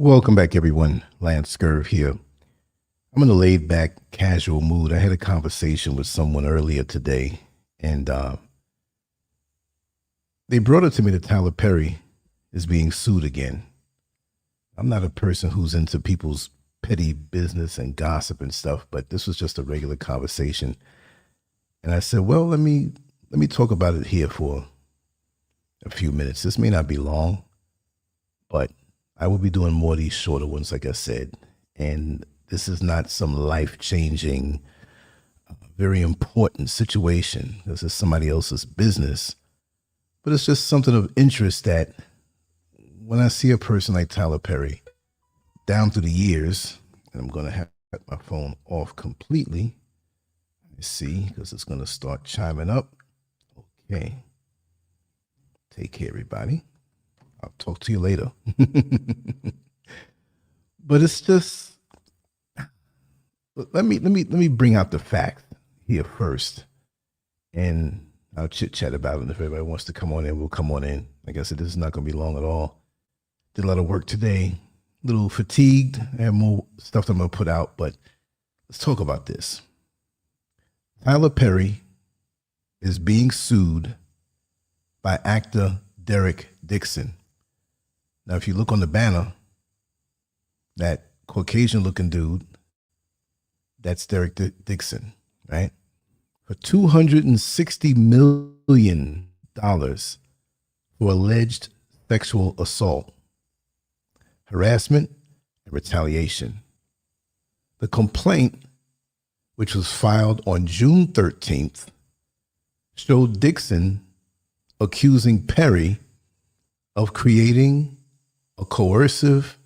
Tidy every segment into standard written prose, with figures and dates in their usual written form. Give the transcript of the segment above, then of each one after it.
Welcome back, everyone. LANCESCURV here. I'm in a laid-back, casual mood. I had a conversation with someone earlier today, and they brought it to me that Tyler Perry is being sued again. I'm not a person who's into people's petty business and gossip and stuff, but this was just a regular conversation. And I said, well, let me talk about it here for a few minutes. This may not be long, but I will be doing more of these shorter ones, like I said. And this is not some life-changing, very important situation. This is somebody else's business. But it's just something of interest that when I see a person like Tyler Perry down through the years, and I'm going to have my phone off completely. Let's see, because it's going to start chiming up. Okay. Take care, everybody. I'll talk to you later. But it's just, let me bring out the fact here first, and I'll chit chat about it. And if everybody wants to come on in, we'll come on in. Like I said, this is not going to be long at all. Did a lot of work today, a little fatigued. I have more stuff that I'm going to put out, but let's talk about this. Tyler Perry is being sued by actor Dixon. Now, if you look on the banner, that Caucasian-looking dude, that's Dixon, right? For $260 million for alleged sexual assault, harassment, and retaliation. The complaint, which was filed on June 13th, showed Dixon accusing Perry of creating a coercive,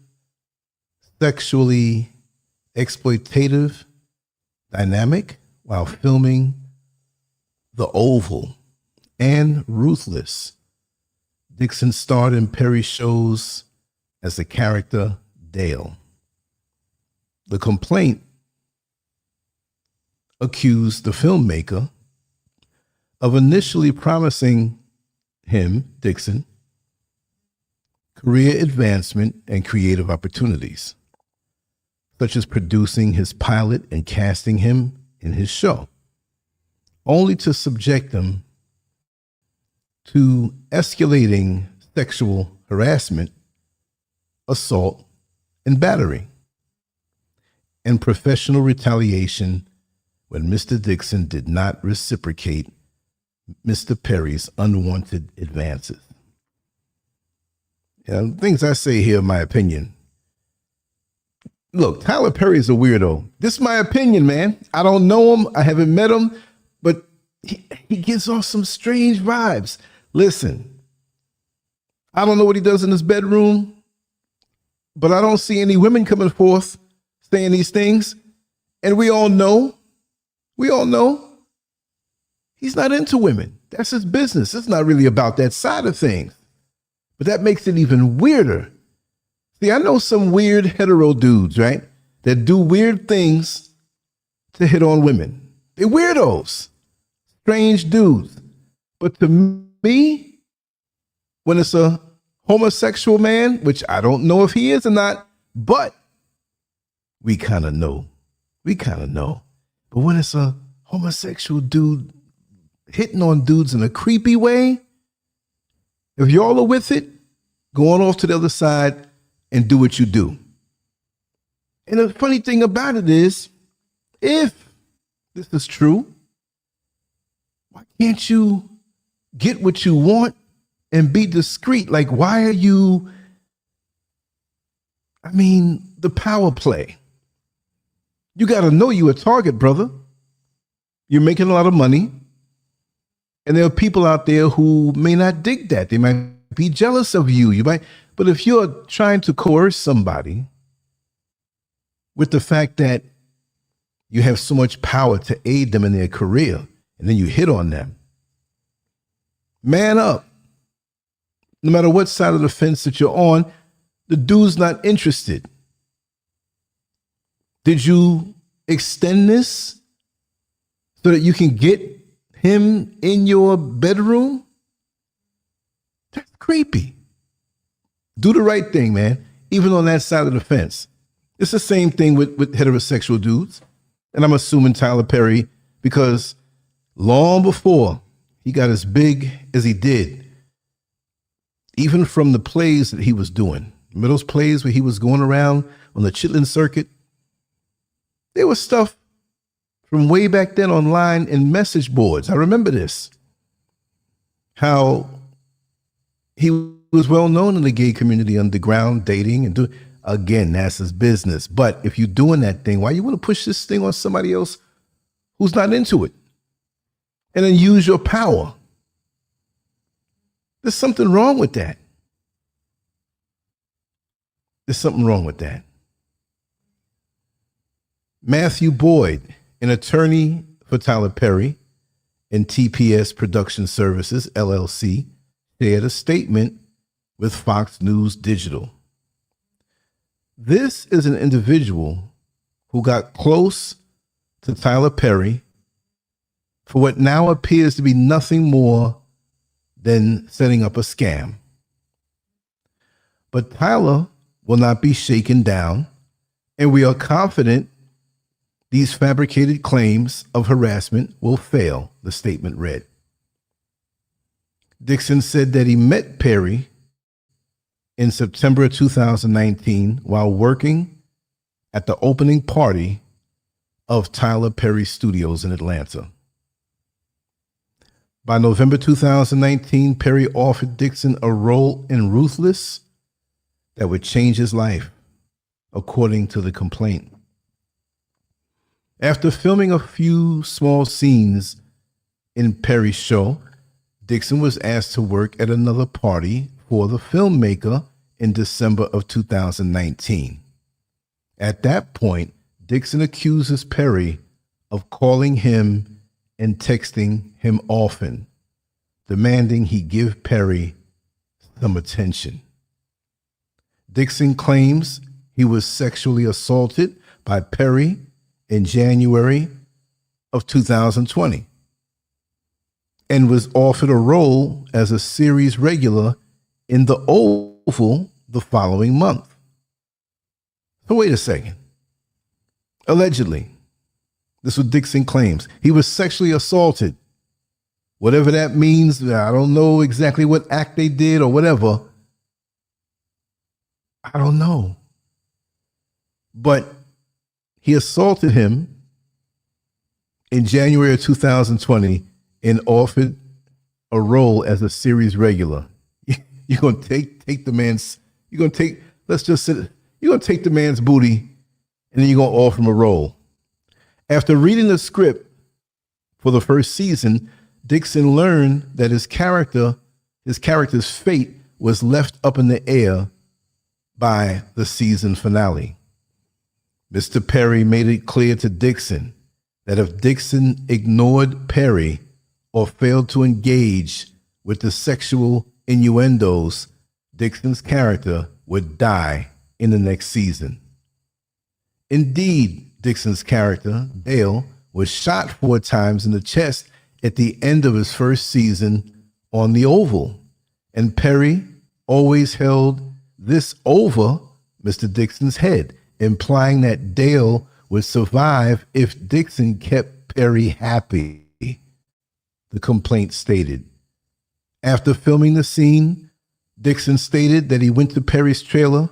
sexually exploitative dynamic while filming The Oval and Ruthless. Dixon starred in Perry's shows as the character Dale. The complaint accused the filmmaker of initially promising him, Dixon, career advancement and creative opportunities, such as producing his pilot and casting him in his show, only to subject him to escalating sexual harassment, assault, and battery, and professional retaliation when Mr. Dixon did not reciprocate Mr. Perry's unwanted advances. Things I say here, my opinion. Look, Tyler Perry is a weirdo. This is my opinion, man. I don't know him. I haven't met him, but he gives off some strange vibes. Listen, I don't know what he does in his bedroom, but I don't see any women coming forth saying these things. And we all know he's not into women. That's his business. It's not really about that side of things. But that makes it even weirder. See, I know some weird hetero dudes, right, that do weird things to hit on women. They're weirdos, strange dudes. But to me, when it's a homosexual man, which I don't know if he is or not, but we kind of know. But when it's a homosexual dude hitting on dudes in a creepy way, if y'all are with it, go on off to the other side and do what you do. And the funny thing about it is, if this is true, why can't you get what you want and be discreet? Like, why are you, the power play. You got to know you a target, brother. You're making a lot of money. And there are people out there who may not dig that. They might be jealous of you. But if you're trying to coerce somebody with the fact that you have so much power to aid them in their career, and then you hit on them, man up. No matter what side of the fence that you're on, the dude's not interested. Did you extend this so that you can get him in your bedroom? That's creepy. Do the right thing, man. even on that side of the fence. It's the same thing with heterosexual dudes. And I'm assuming Tyler Perry, because long before he got as big as he did, even from the plays that he was doing, those plays where he was going around on the Chitlin circuit, there was stuff from way back then online in message boards. I remember this, how he was well known in the gay community underground, dating and doing. Again, that's his business. But if you're doing that thing, why you want to push this thing on somebody else who's not into it? And then use your power. There's something wrong with that. There's something wrong with that. Matthew Boyd, an attorney for Tyler Perry and TPS Production Services, LLC, shared a statement with Fox News Digital. This is an individual who got close to Tyler Perry for what now appears to be nothing more than setting up a scam. But Tyler will not be shaken down, and we are confident these fabricated claims of harassment will fail, the statement read. Dixon said that he met Perry in September of 2019 while working at the opening party of Tyler Perry Studios in Atlanta. By November 2019, Perry offered Dixon a role in Ruthless that would change his life, according to the complaint. After filming a few small scenes in Perry's show, Dixon was asked to work at another party for the filmmaker in December of 2019. At that point, Dixon accuses Perry of calling him and texting him often, demanding he give Perry some attention. Dixon claims he was sexually assaulted by Perry in January of 2020 and was offered a role as a series regular in the Oval the following month. So wait a second. Allegedly, this is what Dixon claims. He was sexually assaulted. Whatever that means, I don't know exactly what act they did or whatever. I don't know. But he assaulted him in January of 2020 and offered a role as a series regular. You're gonna take the man's. You're gonna take. Let's just sit. You're gonna take the man's booty, and then you're gonna offer him a role. After reading the script for the first season, Dixon learned that his character's fate was left up in the air by the season finale. Mr. Perry made it clear to Dixon that if Dixon ignored Perry or failed to engage with the sexual innuendos, Dixon's character would die in the next season. Indeed, Dixon's character, Dale, was shot 4 times in the chest at the end of his first season on the Oval, and Perry always held this over Mr. Dixon's head, implying that Dale would survive if Dixon kept Perry happy, the complaint stated. After filming the scene, Dixon stated that he went to Perry's trailer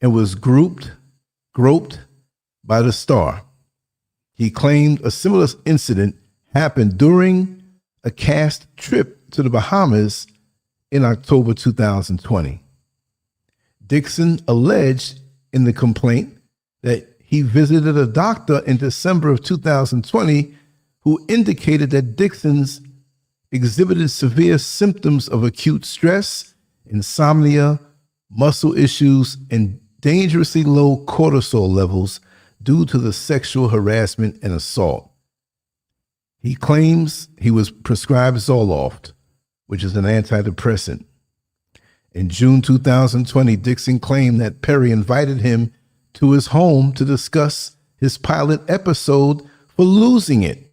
and was groped by the star. He claimed a similar incident happened during a cast trip to the Bahamas in October 2020. Dixon alleged in the complaint that he visited a doctor in December of 2020 who indicated that Dixon's exhibited severe symptoms of acute stress, insomnia, muscle issues, and dangerously low cortisol levels due to the sexual harassment and assault. He claims he was prescribed Zoloft, which is an antidepressant. In June 2020, Dixon claimed that Perry invited him to his home to discuss his pilot episode for Losing It,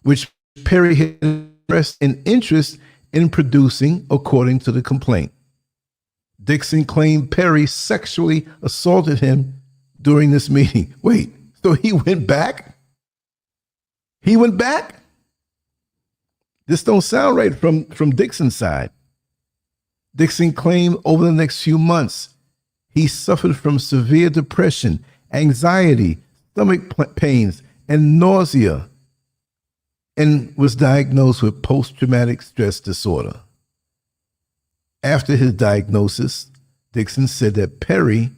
which Perry had expressed an interest in producing, according to the complaint. Dixon claimed Perry sexually assaulted him during this meeting. Wait, so he went back? He went back? This don't sound right from Dixon's side. Dixon claimed over the next few months, he suffered from severe depression, anxiety, stomach pains, and nausea, and was diagnosed with post-traumatic stress disorder. After his diagnosis, Dixon said that Perry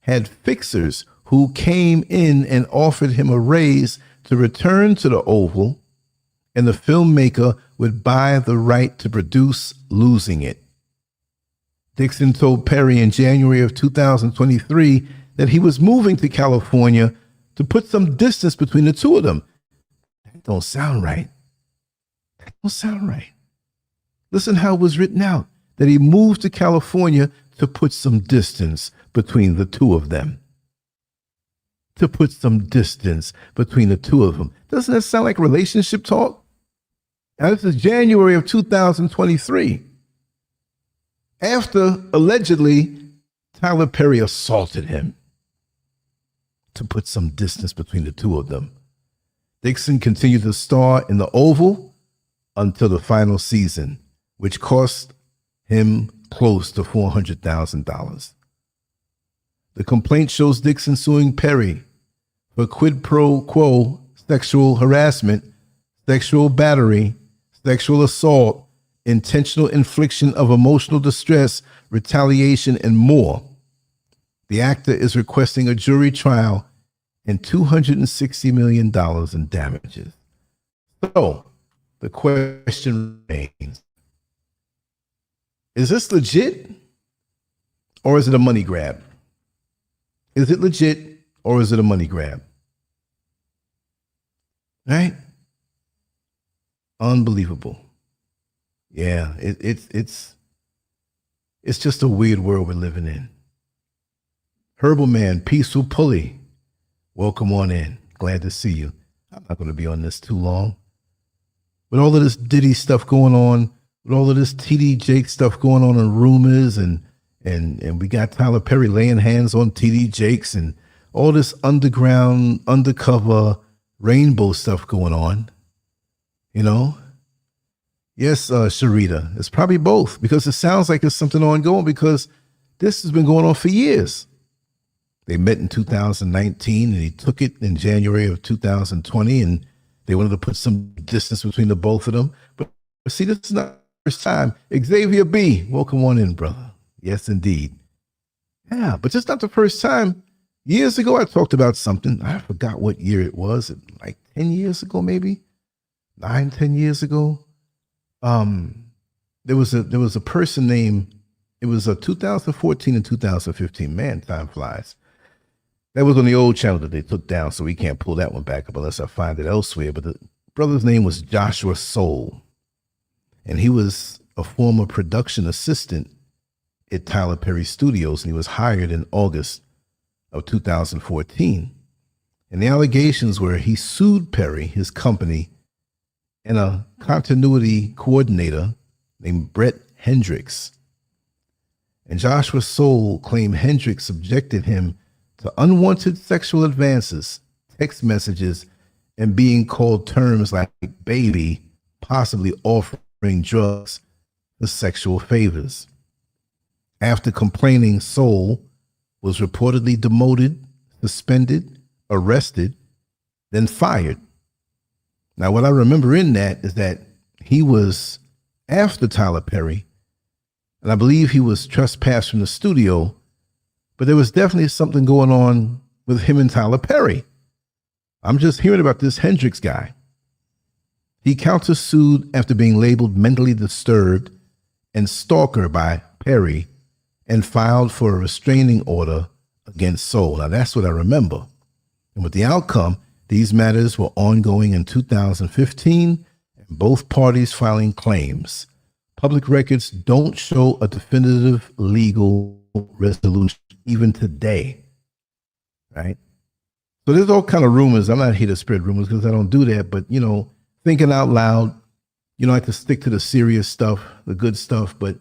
had fixers who came in and offered him a raise to return to the Oval, and the filmmaker would buy the right to produce Losing It. Dixon told Perry in January of 2023 that he was moving to California to put some distance between the two of them. That don't sound right. That don't sound right. Listen how it was written out, that he moved to California to put some distance between the two of them. To put some distance between the two of them. Doesn't that sound like relationship talk? Now, this is January of 2023. After, allegedly, Tyler Perry assaulted him. To put some distance between the two of them. Dixon continued to star in the Oval until the final season, which cost him close to $400,000. The complaint shows Dixon suing Perry for quid pro quo sexual harassment, sexual battery, sexual assault, intentional infliction of emotional distress, retaliation, and more. The actor is requesting a jury trial and $260 million in damages. So the question remains, is this legit or is it a money grab? Is it legit or is it a money grab? Right? Unbelievable. Yeah, it's just a weird world we're living in. Herbal Man, Peaceful Pulley, welcome on in. Glad to see you. I'm not going to be on this too long. With all of this Diddy stuff going on, with all of this TD Jake stuff going on in rumors, and we got Tyler Perry laying hands on TD Jakes and all this underground, undercover rainbow stuff going on, you know? Yes, Sharita, it's probably both, because it sounds like it's something ongoing, because this has been going on for years. They met in 2019 and he took it in January of 2020, and they wanted to put some distance between the both of them. But see, this is not the first time. Xavier B, welcome on in, brother. Yes, indeed. Yeah, but it's not the first time. Years ago, I talked about something. I forgot what year it was. Like 10 years ago, maybe 9-10 years ago. There was a person named, it was a 2014 and 2015. Man, time flies. That was on the old channel that they took down, so we can't pull that one back up unless I find it elsewhere. But the brother's name was Joshua Soul, and he was a former production assistant at Tyler Perry Studios, and he was hired in August of 2014. And the allegations were he sued Perry, his company, and a continuity coordinator named Brett Hendricks. And Joshua Soul claimed Hendricks subjected him to unwanted sexual advances, text messages, and being called terms like baby, possibly offering drugs for sexual favors. After complaining, Soul was reportedly demoted, suspended, arrested, then fired. Now, what I remember in that is that he was after Tyler Perry, and I believe he was trespassed from the studio, but there was definitely something going on with him and Tyler Perry. I'm just hearing about this Hendricks guy. He countersued after being labeled mentally disturbed and stalker by Perry and filed for a restraining order against Soul. Now, that's what I remember. And with the outcome, these matters were ongoing in 2015, and both parties filing claims. Public records don't show a definitive legal resolution even today, right? So there's all kind of rumors. I'm not here to spread rumors because I don't do that, but, you know, thinking out loud, you know, I like to stick to the serious stuff, the good stuff, but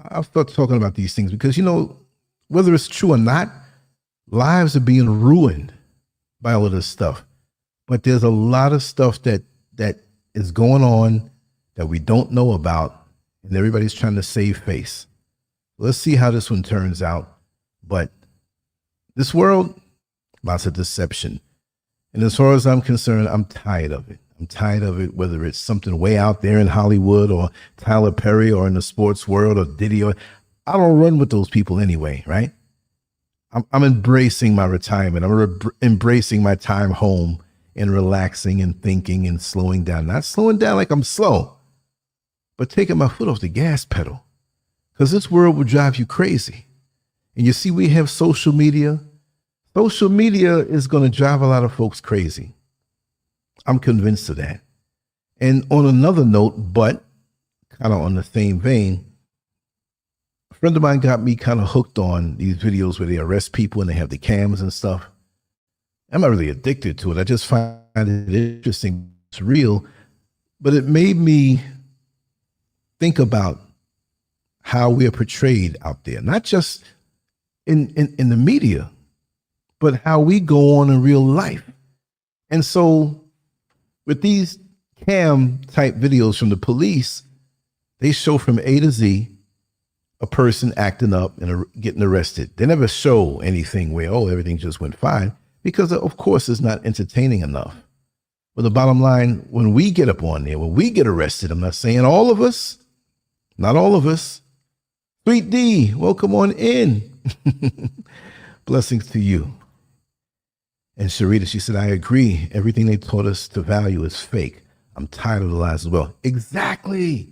I'll start talking about these things because, whether it's true or not, lives are being ruined by all of this stuff. But there's a lot of stuff that is going on that we don't know about, and everybody's trying to save face. Let's see how this one turns out. But this world, lots of deception. And as far as I'm concerned, I'm tired of it. I'm tired of it, whether it's something way out there in Hollywood or Tyler Perry or in the sports world or Diddy. I don't run with those people anyway, right? I'm embracing my retirement. I'm embracing my time home and relaxing and thinking and slowing down. Not slowing down like I'm slow, but taking my foot off the gas pedal, because this world will drive you crazy. And you see, we have social media. Social media is going to drive a lot of folks crazy. I'm convinced of that. And on another note, but kind of on the same vein, a friend of mine got me kind of hooked on these videos where they arrest people and they have the cams and stuff. I'm not really addicted to it. I just find it interesting. It's real, but it made me think about how we are portrayed out there, not just in the media, but how we go on in real life. And so with these cam type videos from the police, they show from A to Z a person acting up and getting arrested. They never show anything where, oh, everything just went fine, because of course it's not entertaining enough. But the bottom line, when we get up on there, when we get arrested, I'm not saying all of us, not all of us. Sweet D, welcome on in. Blessings to you. And Sharita, she said, I agree. Everything they taught us to value is fake. I'm tired of the lies as well. Exactly.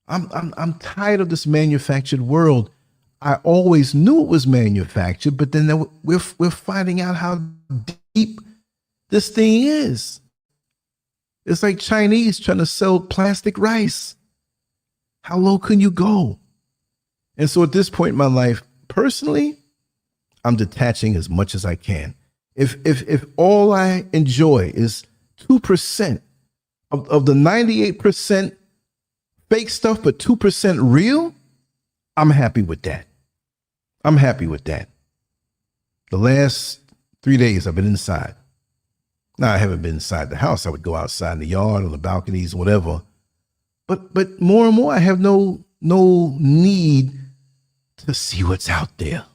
I'm tired of this manufactured world. I always knew it was manufactured, but then we're finding out how deep this thing is. It's like Chinese trying to sell plastic rice. How low can you go? And so at this point in my life, personally, I'm detaching as much as I can. If all I enjoy is 2% of the 98% fake stuff, but 2% real, I'm happy with that. I'm happy with that. The last 3 days I've been inside. Now, I haven't been inside the house. I would go outside in the yard, on the balconies, whatever. But more and more, I have no need to see what's out there.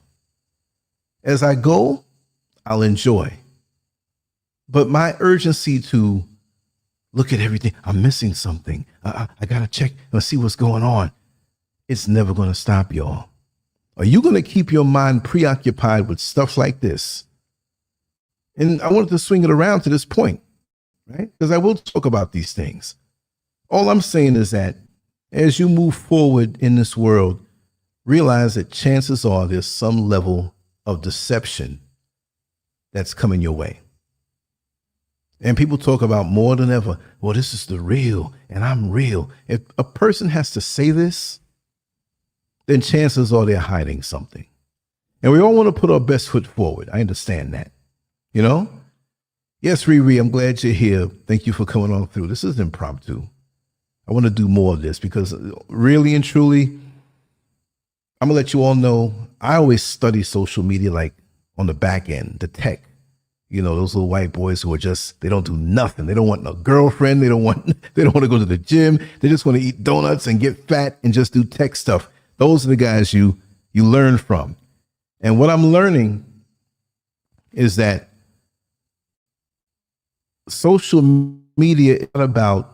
As I go, I'll enjoy. But my urgency to look at everything, I'm missing something. I got to check and see what's going on. It's never going to stop, y'all. Are you going to keep your mind preoccupied with stuff like this? And I wanted to swing it around to this point, right? Because I will talk about these things. All I'm saying is that as you move forward in this world, realize that chances are there's some level of deception that's coming your way. And people talk about more than ever, well, this is the real and I'm real. If a person has to say this, then chances are they're hiding something. And we all want to put our best foot forward. I understand that. You know? Yes, Riri, I'm glad you're here. Thank you for coming on through. This is impromptu. I want to do more of this because really and truly, I'm going to let you all know, I always study social media like on the back end, the tech. You know, those little white boys who are just, they don't do nothing. They don't want no girlfriend. They don't want to go to the gym. They just want to eat donuts and get fat and just do tech stuff. Those are the guys you learn from. And what I'm learning is that social media is not about,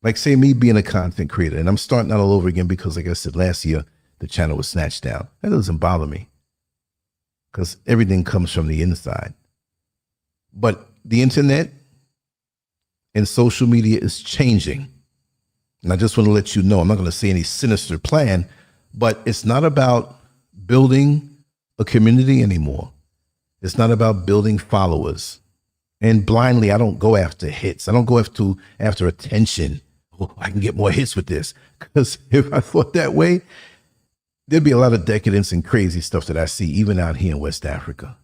like, say me being a content creator, and I'm starting out all over again because, like I said, last year, the channel was snatched down. That doesn't bother me because everything comes from the inside. But the internet and social media is changing. And I just want to let you know, I'm not going to say any sinister plan, but it's not about building a community anymore. It's not about building followers. And blindly, I don't go after hits. I don't go after attention. Oh, I can get more hits with this. Because if I thought that way, there'd be a lot of decadence and crazy stuff that I see even out here in West Africa.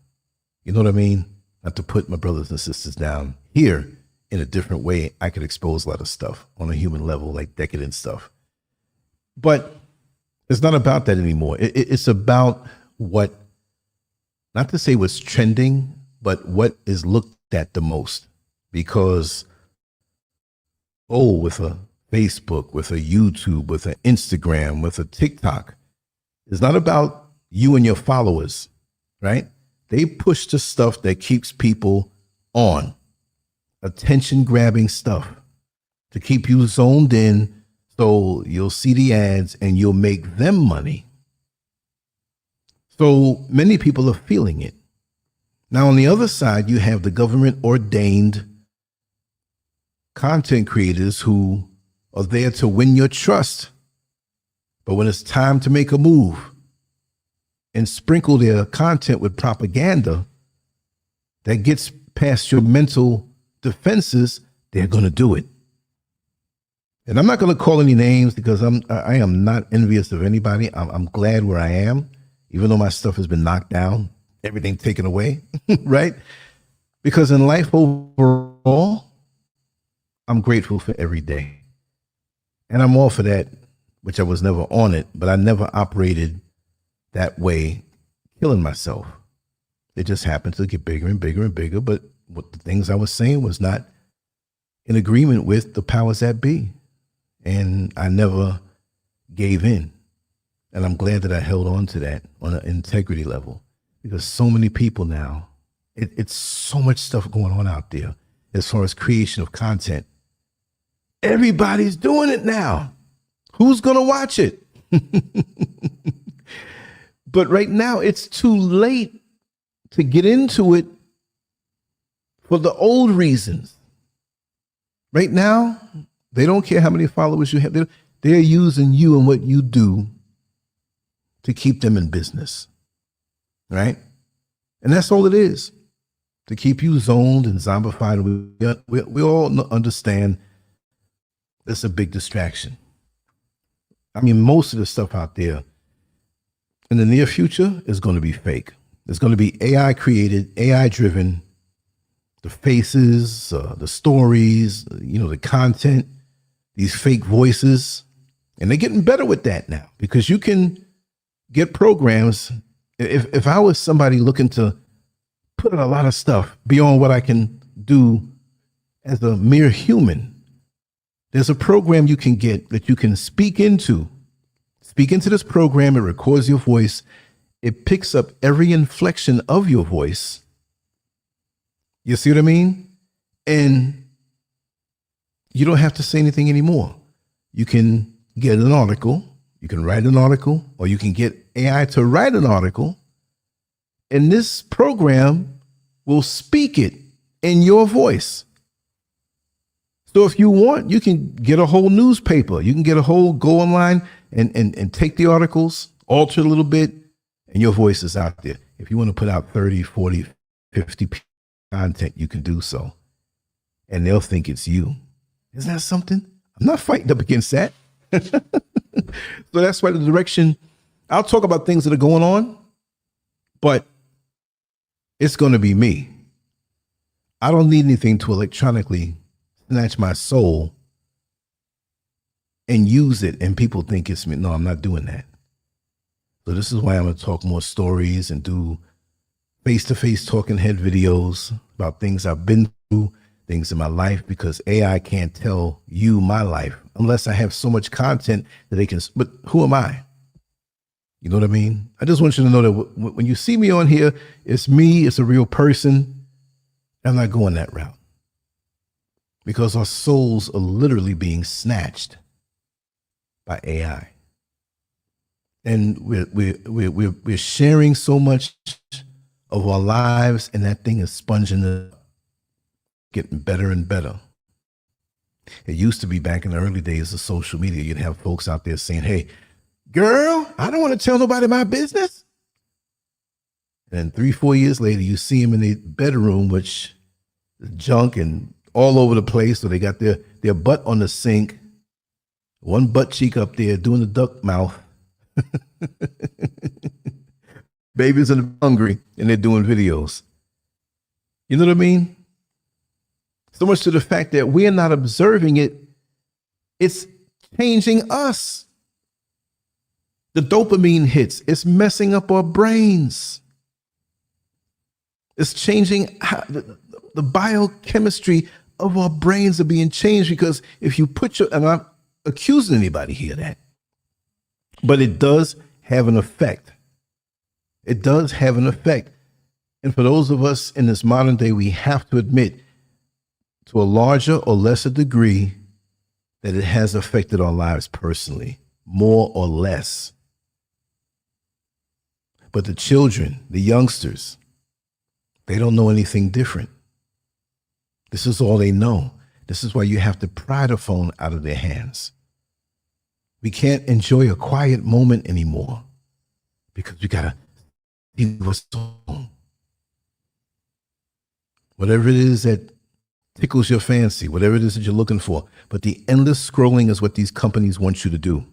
You know what I mean? Not to put my brothers and sisters down here in a different way. I could expose a lot of stuff on a human level, like decadent stuff. But It's not about that anymore. It's about what, not to say what's trending, but what is looked at the most. Because, oh, with a Facebook, with a YouTube, with an Instagram, with a TikTok, it's not about you and your followers, right? They push the stuff that keeps people on, attention grabbing stuff to keep you zoned in, so you'll see the ads and you'll make them money. So many people are feeling it. Now, on the other side, you have the government ordained content creators who are there to win your trust. But when it's time to make a move and sprinkle their content with propaganda that gets past your mental defenses, they're going to do it. And I'm not going to call any names because I am not envious of anybody. I'm glad where I am, even though my stuff has been knocked down, everything taken away, right? Because in life overall, I'm grateful for every day. And I'm all for that, which I was never on it, but I never operated that way, killing myself. It just happened to get bigger and bigger and bigger. But what the things I was saying was not in agreement with the powers that be. And I never gave in. And I'm glad that I held on to that on an integrity level, because so many people now, it's so much stuff going on out there as far as creation of content. Everybody's doing it now. Who's going to watch it? But right now, it's too late to get into it for the old reasons. Right now, they don't care how many followers you have. They're using you and what you do to keep them in business, right? And that's all it is, to keep you zoned and zombified. We all understand it's a big distraction. I mean, most of the stuff out there in the near future is going to be fake. It's going to be AI created, AI driven. The faces, the stories, the content, these fake voices. And they're getting better with that now, because you can get programs. If I was somebody looking to put in a lot of stuff beyond what I can do as a mere human, there's a program you can get that you can speak into. Speak into this program. It records your voice. It picks up every inflection of your voice. You see what I mean? And you don't have to say anything anymore. You can get an article, you can write an article, or you can get AI to write an article, and this program will speak it in your voice. So if you want, you can get a whole newspaper. You can get a whole, go online and take the articles, alter it a little bit, and your voice is out there. If you want to put out 30, 40, 50 content, you can do so. And they'll think it's you. Isn't that something? I'm not fighting up against that. So that's why the direction, I'll talk about things that are going on, but it's going to be me. I don't need anything to electronically snatch my soul and use it and people think it's me. No, I'm not doing that. So this is why I'm going to talk more stories and do face-to-face talking head videos about things I've been through, things in my life, because AI can't tell you my life unless I have so much content that they can. But who am I? You know what I mean? I just want you to know that when you see me on here, it's me, it's a real person. I'm not going that route, because our souls are literally being snatched by AI. And we're sharing so much of our lives, and that thing is sponging it, getting better and better. It used to be back in the early days of social media, you'd have folks out there saying, hey, girl, I don't want to tell nobody my business. And 3-4 years later, you see them in the bedroom, which is junk and all over the place. So they got their butt on the sink, one butt cheek up there doing the duck mouth. Babies are hungry and they're doing videos. You know what I mean? So much to the fact that we're not observing it. It's changing us. The dopamine hits. It's messing up our brains. It's changing how the biochemistry of our brains are being changed, because if you put and I'm not accusing anybody here of that, but it does have an effect. It does have an effect. And for those of us in this modern day, we have to admit to a larger or lesser degree that it has affected our lives personally, more or less. But the children, the youngsters, they don't know anything different. This is all they know. This is why you have to pry the phone out of their hands. We can't enjoy a quiet moment anymore because we got to see what's on. Whatever it is that tickles your fancy, whatever it is that you're looking for. But the endless scrolling is what these companies want you to do.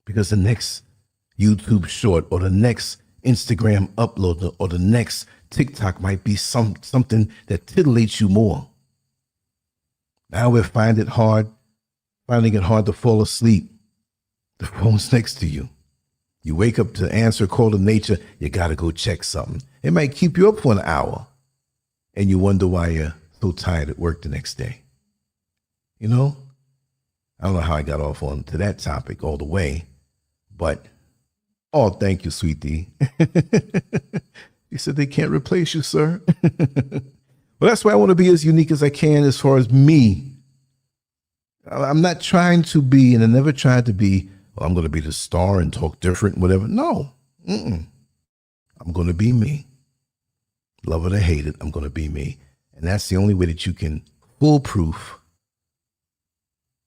Because the next YouTube short or the next Instagram upload or the next TikTok might be something that titillates you more. Now we're finding it hard to fall asleep. The phone's next to you. You wake up to answer a call to nature, you got to go check something. It might keep you up for an hour, and you wonder why you're so tired at work the next day. You know, I don't know how I got off on to that topic all the way, but oh, thank you, sweetie. He said they can't replace you, sir. Well, that's why I want to be as unique as I can as far as me. I'm not trying to be, and I never tried to be, well, I'm going to be the star and talk different, whatever. No. I'm going to be me. Love it or hate it, I'm going to be me. And that's the only way that you can foolproof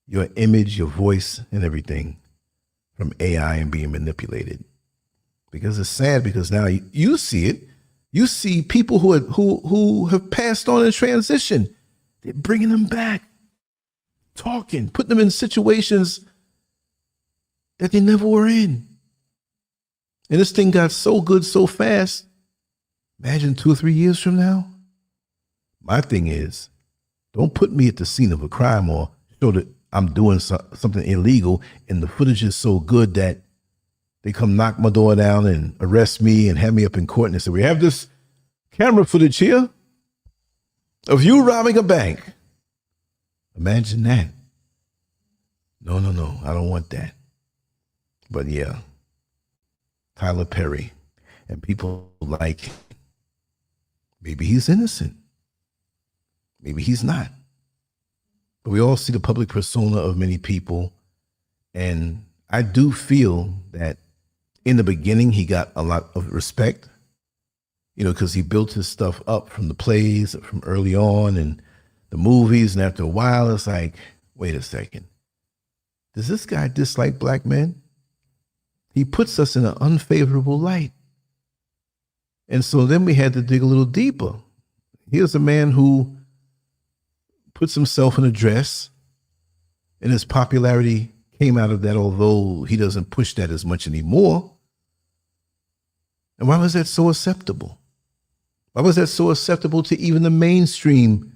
your image, your voice, and everything from AI and being manipulated. Because it's sad, because now you see it. You see people who have passed on in transition. They're bringing them back, talking, putting them in situations that they never were in. And this thing got so good so fast. Imagine 2 or 3 years from now. My thing is, don't put me at the scene of a crime or show that I'm doing something illegal and the footage is so good that they come knock my door down and arrest me and have me up in court and they say, we have this camera footage here of you robbing a bank. Imagine that. No, I don't want that. But yeah, Tyler Perry and people like, maybe he's innocent. Maybe he's not. But we all see the public persona of many people. And I do feel that in the beginning, he got a lot of respect, because he built his stuff up from the plays from early on and the movies. And after a while, it's like, wait a second. Does this guy dislike black men? He puts us in an unfavorable light. And so then we had to dig a little deeper. Here's a man who puts himself in a dress, and his popularity came out of that, although he doesn't push that as much anymore. And why was that so acceptable? Why was that so acceptable to even the mainstream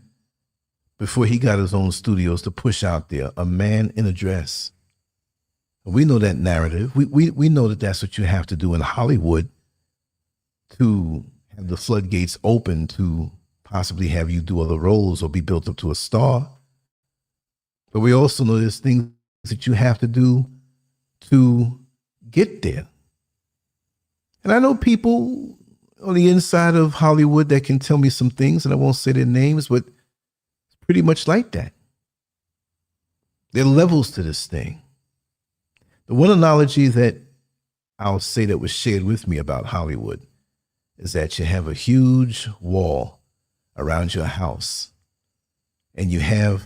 before he got his own studios to push out there? A man in a dress. We know that narrative. We know that that's what you have to do in Hollywood to have the floodgates open to possibly have you do other roles or be built up to a star. But we also know there's things that you have to do to get there. And I know people on the inside of Hollywood that can tell me some things, and I won't say their names, but it's pretty much like that. There are levels to this thing. The one analogy that I'll say that was shared with me about Hollywood is that you have a huge wall around your house, and you have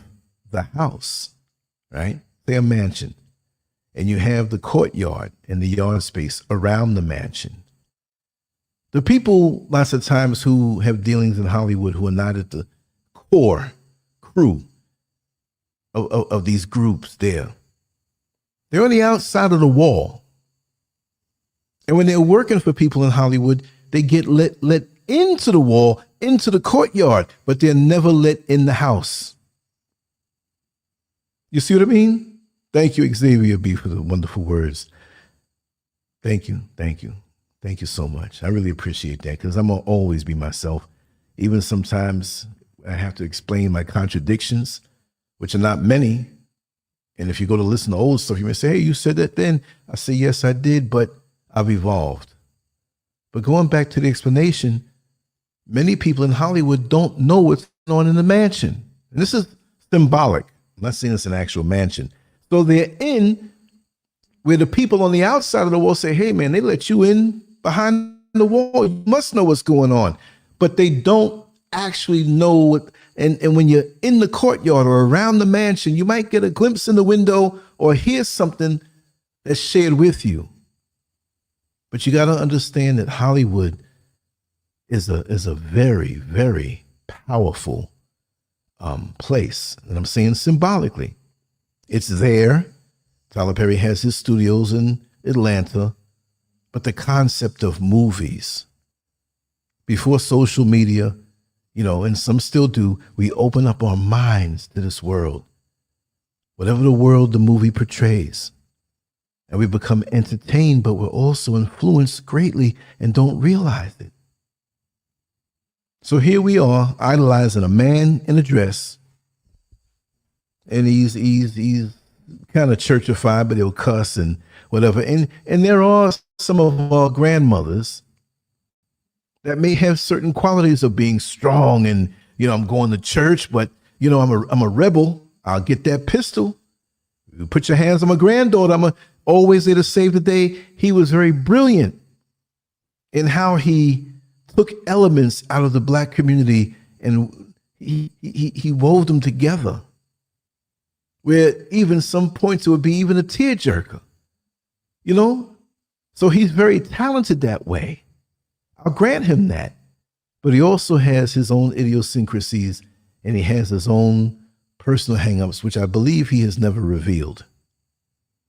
the house, right? Say a mansion, and you have the courtyard and the yard space around the mansion. The people, lots of times, who have dealings in Hollywood who are not at the core crew of these groups there, they're on the outside of the wall. And when they're working for people in Hollywood, they get let into the wall, into the courtyard, but they're never let in the house. You see what I mean? Thank you, Xavier B, for the wonderful words. Thank you. Thank you. Thank you so much. I really appreciate that because I'm going to always be myself. Even sometimes I have to explain my contradictions, which are not many. And if you go to listen to old stuff, you may say, hey, you said that then. I say, yes, I did, but I've evolved. But going back to the explanation, many people in Hollywood don't know what's going on in the mansion. And this is symbolic. I'm not saying it's an actual mansion. So they're in where the people on the outside of the wall say, hey, man, they let you in behind the wall. You must know what's going on. But they don't actually know what. And when you're in the courtyard or around the mansion, you might get a glimpse in the window or hear something that's shared with you. But you got to understand that Hollywood is a very, very powerful place. And I'm saying symbolically. It's there. Tyler Perry has his studios in Atlanta. But the concept of movies, before social media, you know, and some still do, we open up our minds to this world, whatever the world the movie portrays. And we become entertained, but we're also influenced greatly and don't realize it. So here we are idolizing a man in a dress, and he's kind of churchified, but he'll cuss and whatever. And there are some of our grandmothers that may have certain qualities of being strong and, you know, I'm going to church, but, you know, I'm a rebel. I'll get that pistol. You put your hands on my granddaughter. I'm always there to save the day. He was very brilliant in how he took elements out of the Black community and he wove them together, where even some points it would be even a tearjerker, you know? So he's very talented that way. I'll grant him that, but he also has his own idiosyncrasies and he has his own personal hangups, which I believe he has never revealed.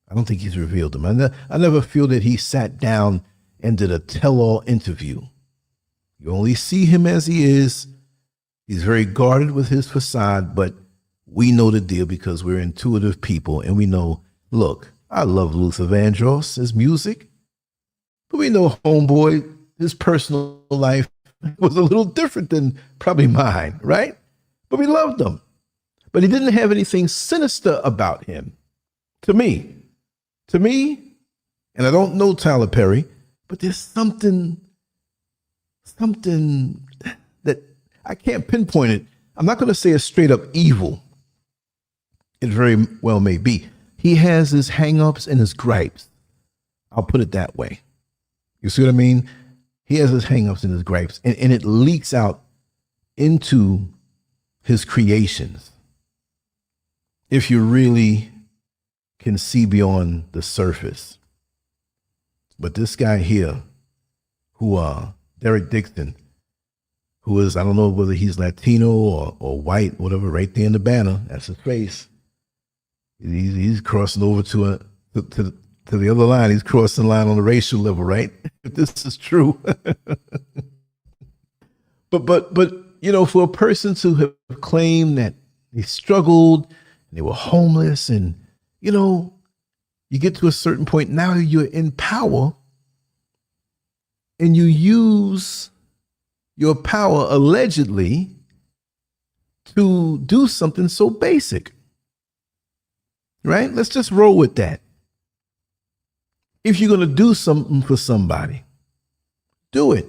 I don't think he's revealed them. I never feel that he sat down and did a tell-all interview. You only see him as he is. He's very guarded with his facade, but we know the deal because we're intuitive people and we know, look, I love Luther Vandross, his music, but we know homeboy, his personal life was a little different than probably mine, right? But we loved him. But he didn't have anything sinister about him. To me, and I don't know Tyler Perry, but there's something that I can't pinpoint it. I'm not going to say a straight up evil. It very well may be. He has his hang-ups and his gripes. I'll put it that way. You see what I mean? He has his hang-ups and his gripes, and it leaks out into his creations. If you really can see beyond the surface. But this guy here, who Derek Dixon, who is, I don't know whether he's Latino or white, whatever, right there in the banner, that's his face. He's crossing over to the other line. He's crossing the line on the racial level, right? If this is true. but you know, for a person to have claimed that they struggled and they were homeless, and you know, you get to a certain point, now you're in power and you use your power allegedly to do something so basic, right? Let's just roll with that. If you're going to do something for somebody, do it.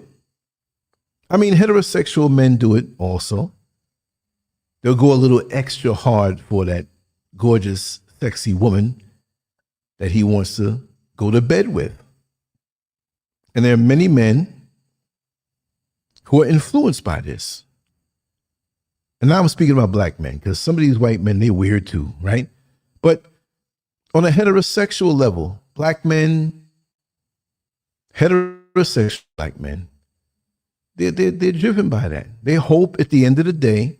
I mean, heterosexual men do it also. They'll go a little extra hard for that gorgeous, sexy woman that he wants to go to bed with. And there are many men who are influenced by this. And now I'm speaking about black men, because some of these white men, they're weird too, right? But on a heterosexual level, black men, heterosexual black men, they're driven by that. They hope at the end of the day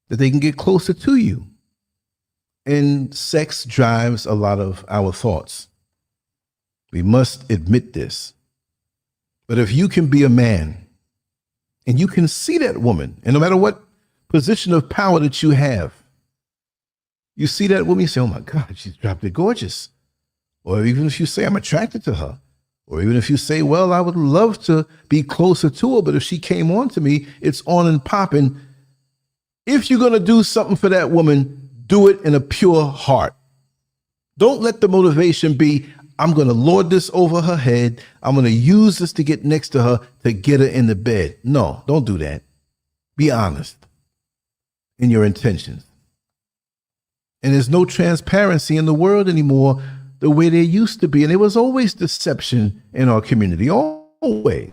that they can get closer to you. And sex drives a lot of our thoughts. We must admit this. But if you can be a man and you can see that woman, and no matter what position of power that you have, you see that woman, you say, oh my God, she's dropped it gorgeous. Or even if you say, I'm attracted to her, Or even if you say, well, I would love to be closer to her, but if she came on to me, it's on and popping. If you're going to do something for that woman, do it in a pure heart. Don't let the motivation be, I'm going to lord this over her head. I'm going to use this to get next to her to get her in the bed. No, don't do that. Be honest in your intentions. And there's no transparency in the world anymore the way there used to be. And there was always deception in our community, always.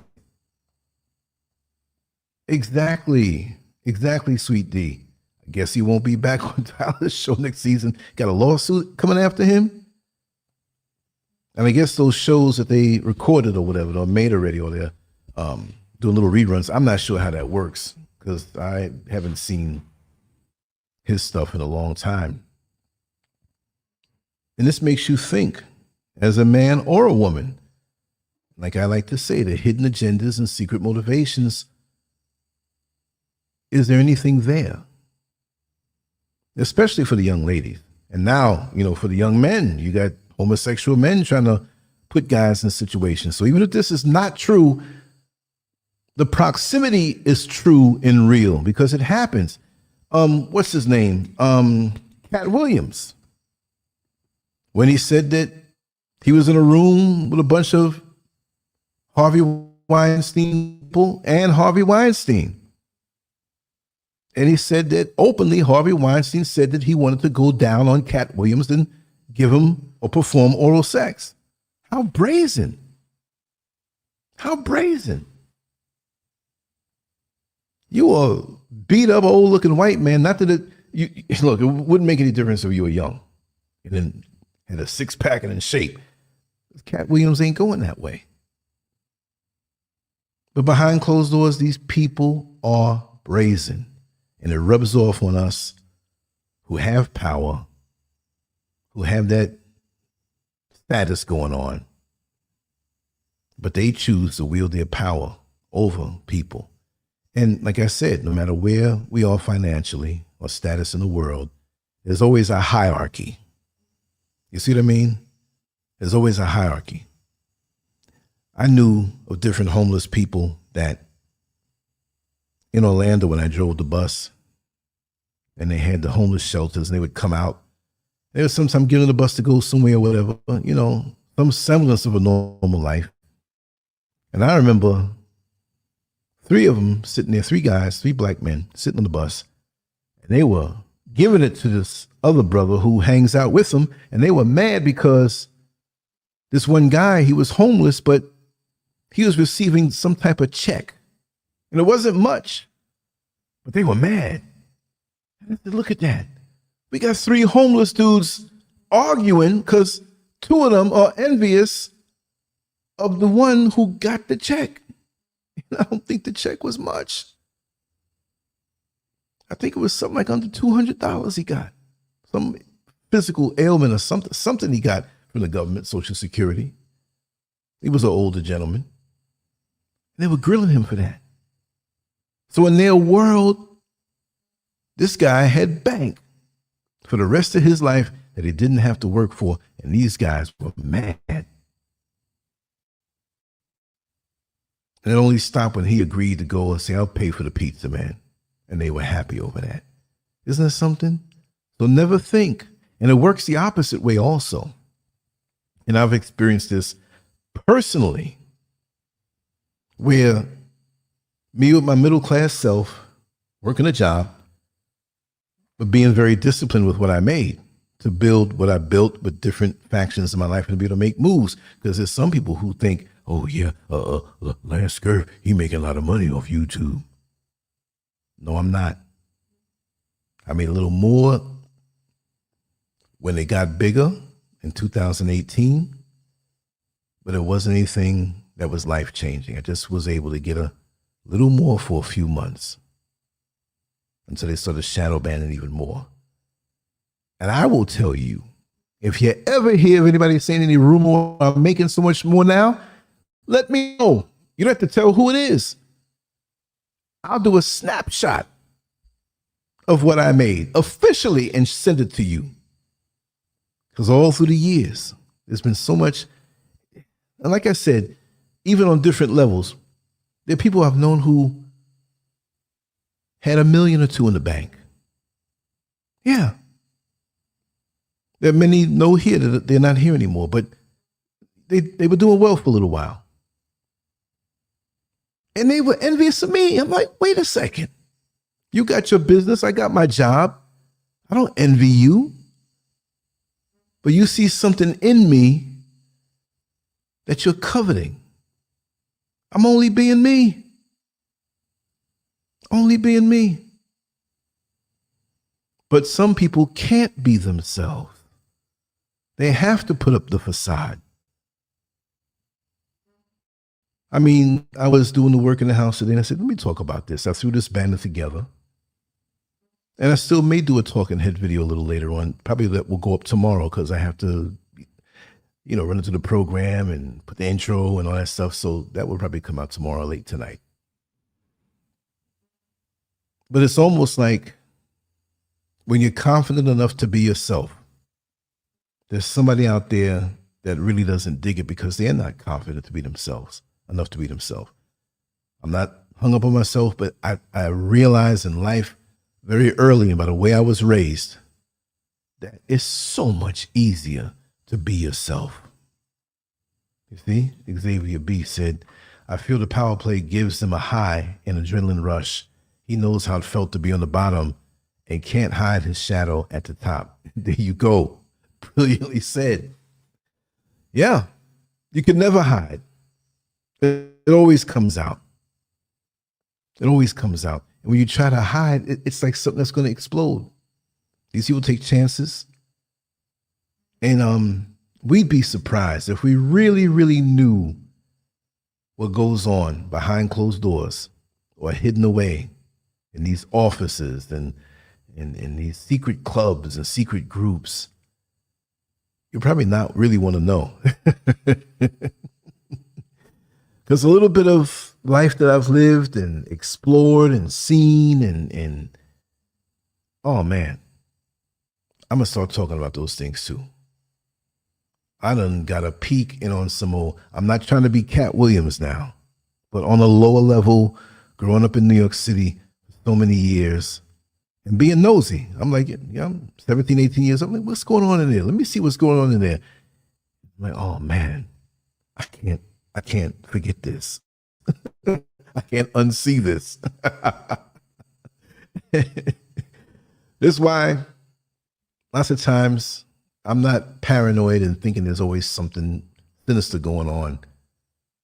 Exactly, Sweet D. I guess he won't be back on Tyler's show next season. Got a lawsuit coming after him. And I guess those shows that they recorded or whatever, or made already, or they're doing little reruns. I'm not sure how that works because I haven't seen his stuff in a long time. And this makes you think, as a man or a woman, like I like to say, the hidden agendas and secret motivations. Is there anything there? Especially for the young ladies. And now, for the young men, you got homosexual men trying to put guys in situations. So even if this is not true, the proximity is true and real because it happens. What's his name? Cat Williams. When he said that he was in a room with a bunch of Harvey Weinstein people and Harvey Weinstein. And he said that openly, Harvey Weinstein said that he wanted to go down on Cat Williams and give him or perform oral sex. How brazen. How brazen. You are beat up, old looking white man. Not that look, it wouldn't make any difference if you were young and then had a six pack and in shape. Cat Williams ain't going that way. But behind closed doors, these people are brazen. And it rubs off on us who have power, who have that status going on. But they choose to wield their power over people. And like I said, no matter where we are financially or status in the world, there's always a hierarchy. You see what I mean? There's always a hierarchy. I knew of different homeless people that in Orlando when I drove the bus and they had the homeless shelters and they would come out. They would sometimes get on the bus to go somewhere or whatever, some semblance of a normal life. And I remember three of them sitting there, three guys, three black men sitting on the bus, and they were giving it to this other brother who hangs out with them. And they were mad because this one guy, he was homeless, but he was receiving some type of check. And it wasn't much, but they were mad. I said, look at that. We got three homeless dudes arguing because two of them are envious of the one who got the check. I don't think the check was much. I think it was something like under $200 he got. Some physical ailment or something he got from the government, Social Security. He was an older gentleman. They were grilling him for that. So in their world, this guy had bank for the rest of his life that he didn't have to work for. And these guys were mad. And it only stopped when he agreed to go and say, I'll pay for the pizza, man. And they were happy over that. Isn't that something? So never think. And it works the opposite way also. And I've experienced this personally, where me with my middle-class self, working a job, but being very disciplined with what I made to build what I built with different factions in my life and be able to make moves. Because there's some people who think, oh yeah, LANCESCURV, he making a lot of money off YouTube. No, I'm not. I made a little more when it got bigger in 2018, but it wasn't anything that was life-changing. I just was able to get a little more for a few months until they started shadow banning even more. And I will tell you, if you ever hear of anybody saying any rumor I'm making so much more now, let me know. You don't have to tell who it is. I'll do a snapshot of what I made officially and send it to you. Because all through the years, there's been so much, And like I said, even on different levels, there are people I've known who had $1 million or $2 million in the bank. Yeah. There are many know here that they're not here anymore, but they were doing well for a little while. And they were envious of me. I'm like, wait a second. You got your business. I got my job. I don't envy you. But you see something in me that you're coveting. I'm only being me. Only being me. But some people can't be themselves. They have to put up the facade. I mean, I was doing the work in the house today and I said, let me talk about this. I threw this banner together. And I still may do a talking head video a little later on. Probably that will go up tomorrow because I have to, run into the program and put the intro and all that stuff. So that will probably come out tomorrow, late tonight. But it's almost like when you're confident enough to be yourself, there's somebody out there that really doesn't dig it because they're not confident to be themselves, enough to be themselves. I'm not hung up on myself, but I realized in life very early and by the way I was raised that it's so much easier to be yourself. You see, Xavier B said, I feel the power play gives them a high and adrenaline rush. He knows how it felt to be on the bottom and can't hide his shadow at the top. There you go. Brilliantly said. Yeah, you can never hide. It always comes out. It always comes out. And when you try to hide, it's like something that's going to explode. These people take chances. And we'd be surprised if we really, really knew what goes on behind closed doors or hidden away in these offices and in these secret clubs and secret groups. You probably not really want to know. Because a little bit of life that I've lived and explored and seen and oh man, I'm going to start talking about those things too. I done got a peek in on some old, I'm not trying to be Cat Williams now, but on a lower level, growing up in New York City for so many years and being nosy. I'm like, I'm 17, 18 years. I'm like, what's going on in there? Let me see what's going on in there. I'm like, oh man, I can't forget this. I can't unsee this. This is why lots of times I'm not paranoid and thinking there's always something sinister going on.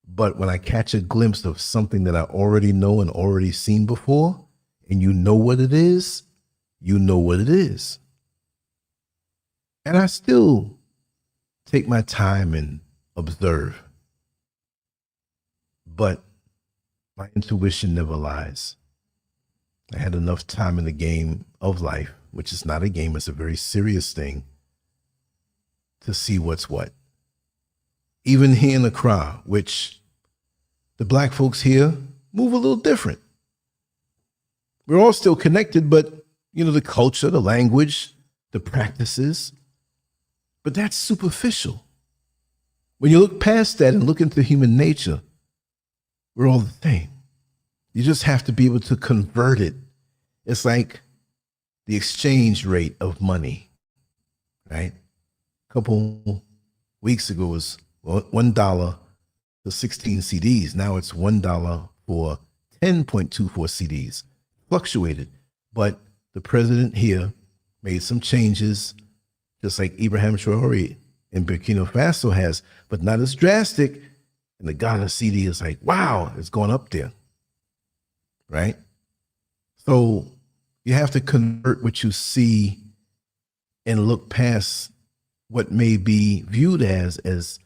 But when I catch a glimpse of something that I already know and already seen before, and you know what it is, you know what it is. And I still take my time and observe. But my intuition never lies. I had enough time in the game of life, which is not a game, it's a very serious thing, to see what's what. Even here in Accra, which the black folks here move a little different. We're all still connected, but the culture, the language, the practices, but that's superficial. When you look past that and look into human nature, we're all the same. You just have to be able to convert it. It's like the exchange rate of money, right? A couple weeks ago was $1 for 16 CDs. Now it's $1 for 10.24 CDs. Fluctuated, but the president here made some changes, just like Ibrahim Traore in Burkina Faso has, but not as drastic. And the Ghana CD is like, wow, it's going up there, right? So you have to convert what you see and look past what may be viewed as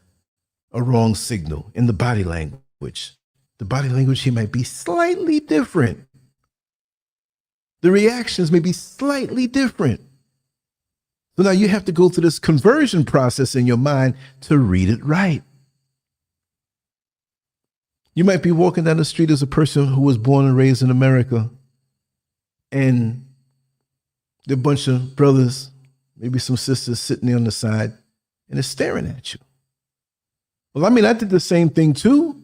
a wrong signal in the body language. The body language here might be slightly different. The reactions may be slightly different. So now you have to go through this conversion process in your mind to read it right. You might be walking down the street as a person who was born and raised in America, and there are a bunch of brothers, maybe some sisters sitting there on the side, and they're staring at you. Well, I mean, I did the same thing too.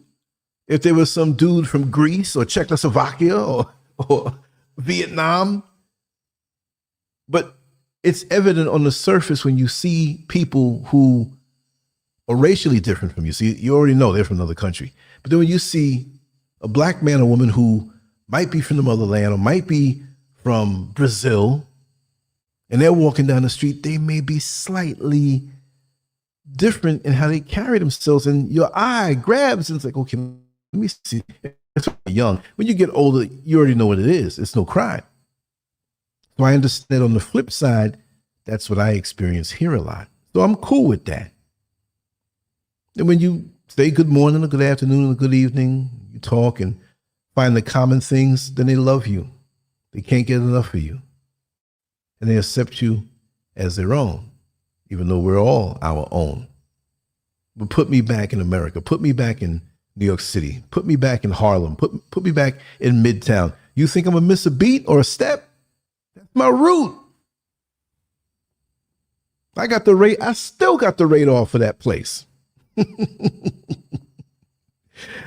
If there was some dude from Greece or Czechoslovakia or Vietnam. But it's evident on the surface when you see people who are racially different from you. See, you already know they're from another country. But then when you see a black man or woman who might be from the motherland or might be from Brazil, and they're walking down the street, they may be slightly different in how they carry themselves. And your eye grabs and it's like, okay, let me see. That's young. When you get older, you already know what it is. It's no crime. So I understand on the flip side, that's what I experience here a lot. So I'm cool with that. And when you say good morning or good afternoon or good evening, you talk and find the common things, then they love you. They can't get enough of you. And they accept you as their own, even though we're all our own. But put me back in America. Put me back in New York City. Put me back in Harlem. Put me back in Midtown. You think I'm gonna miss a beat or a step? That's my route. I got the rate. I still got the radar for that place.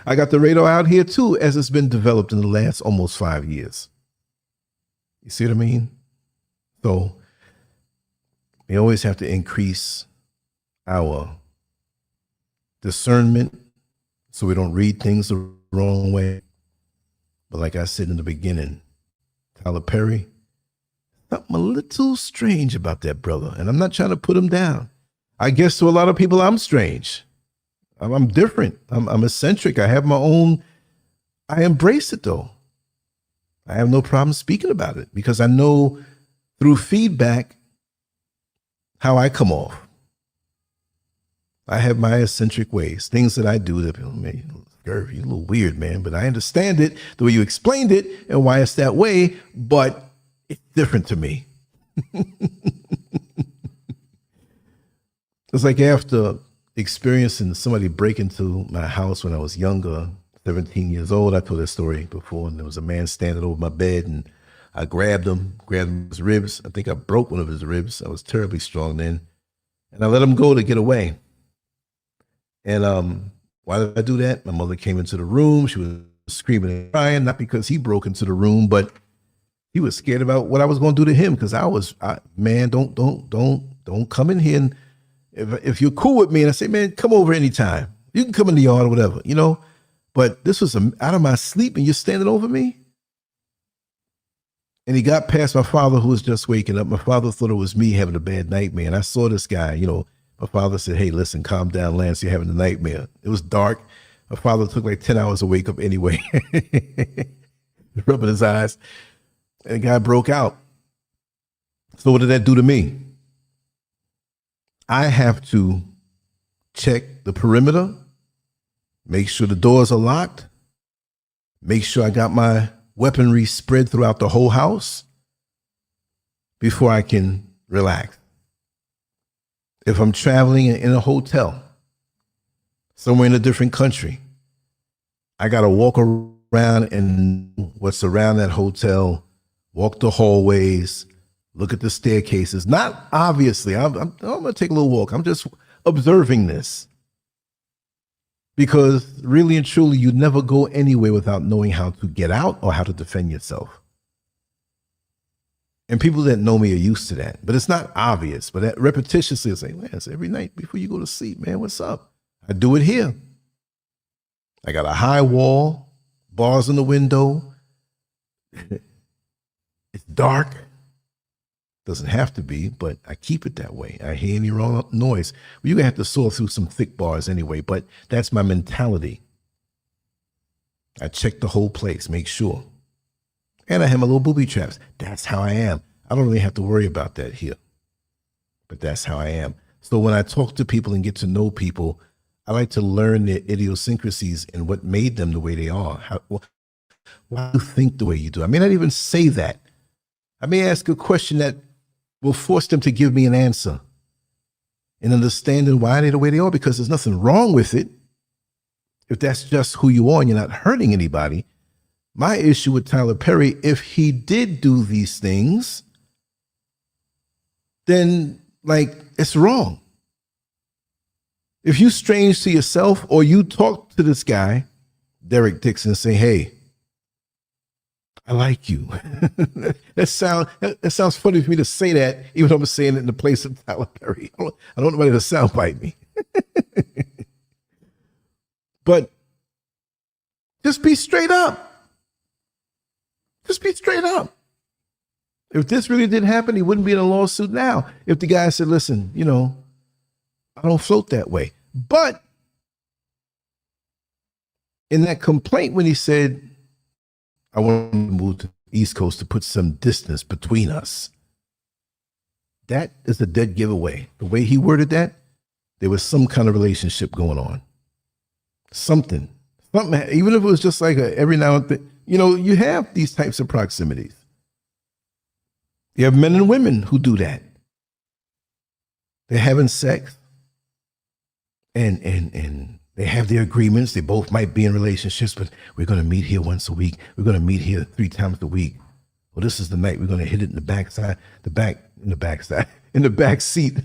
I got the radar out here too, as it's been developed in the last almost 5 years. You see what I mean? So we always have to increase our discernment so we don't read things the wrong way. But like I said in the beginning, Tyler Perry, something a little strange about that brother. And I'm not trying to put him down. I guess to a lot of people, I'm strange. I'm different. I'm eccentric. I have my own. I embrace it though. I have no problem speaking about it because I know through feedback how I come off. I have my eccentric ways, things that I do that people may, Scurv, you're a little weird, man, but I understand it the way you explained it and why it's that way, but it's different to me. It's like after experiencing somebody break into my house when I was younger, 17 years old. I told that story before, and there was a man standing over my bed, and I grabbed his ribs. I think I broke one of his ribs. I was terribly strong then, and I let him go to get away. And why did I do that? My mother came into the room. She was screaming and crying, not because he broke into the room, but he was scared about what I was going to do to him. Because man, don't come in here. And if you're cool with me, and I say, man, come over anytime. You can come in the yard or whatever, you know. But this was out of my sleep, and you're standing over me. And he got past my father, who was just waking up. My father thought it was me having a bad nightmare. And I saw this guy, you know. My father said, hey, listen, calm down, Lance, you're having a nightmare. It was dark. My father took like 10 hours to wake up anyway. Rubbing his eyes. And the guy broke out. So what did that do to me? I have to check the perimeter, make sure the doors are locked, make sure I got my weaponry spread throughout the whole house before I can relax. If I'm traveling in a hotel, somewhere in a different country, I got to walk around and what's around that hotel, walk the hallways, look at the staircases. Not obviously, I'm going to take a little walk. I'm just observing this. Because really and truly, you never go anywhere without knowing how to get out or how to defend yourself. And people that know me are used to that, but it's not obvious. But that repetitiously, it's like, Lance, every night before you go to sleep, man, what's up? I do it here. I got a high wall, bars in the window. It's dark. Doesn't have to be, but I keep it that way. I hear any wrong noise. Well, you're going to have to saw through some thick bars anyway, but that's my mentality. I check the whole place, make sure. And I have my little booby traps. That's how I am. I don't really have to worry about that here, but that's how I am. So when I talk to people and get to know people, I like to learn their idiosyncrasies and what made them the way they are. Why do you think the way you do? I may not even say that. I may ask a question that will force them to give me an answer and understanding why they're the way they are, because there's nothing wrong with it. If that's just who you are and you're not hurting anybody. My issue with Tyler Perry, if he did do these things, then like it's wrong. If you strange to yourself or you talk to this guy, Derek Dixon, and say, hey, I like you. That sounds funny for me to say that, even though I'm saying it in the place of Tyler Perry. I don't want nobody to soundbite me. But just be straight up. Just be straight up. If this really did happen, he wouldn't be in a lawsuit now. If the guy said, listen, you know, I don't float that way. But in that complaint, when he said, I want to move to the East Coast to put some distance between us, that is a dead giveaway. The way he worded that, there was some kind of relationship going on. Something, even if it was just like every now and then, you know, you have these types of proximities. You have men and women who do that. They're having sex and they have their agreements. They both might be in relationships, but we're going to meet here once a week. We're going to meet here 3 times a week. Well, this is the night we're going to hit it in the backside, in the back seat,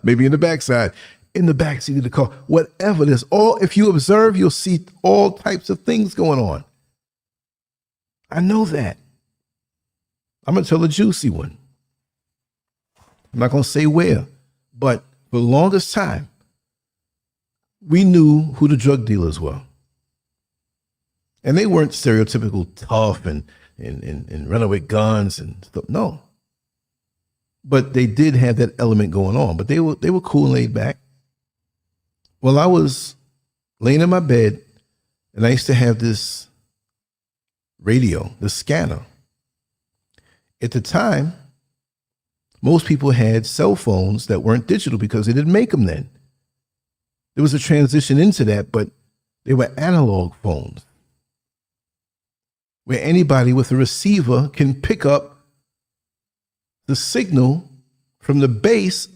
maybe in the backside, in the back seat of the car, whatever. There's all, if you observe, you'll see all types of things going on. I know that. I'm going to tell a juicy one. I'm not going to say where, but for the longest time, we knew who the drug dealers were. And they weren't stereotypical tough and running with guns and stuff. No. But they did have that element going on. But they were cool and laid back. Well, I was laying in my bed, and I used to have this radio, the scanner. At the time, most people had cell phones that weren't digital because they didn't make them then. There was a transition into that, but they were analog phones where anybody with a receiver can pick up the signal from the base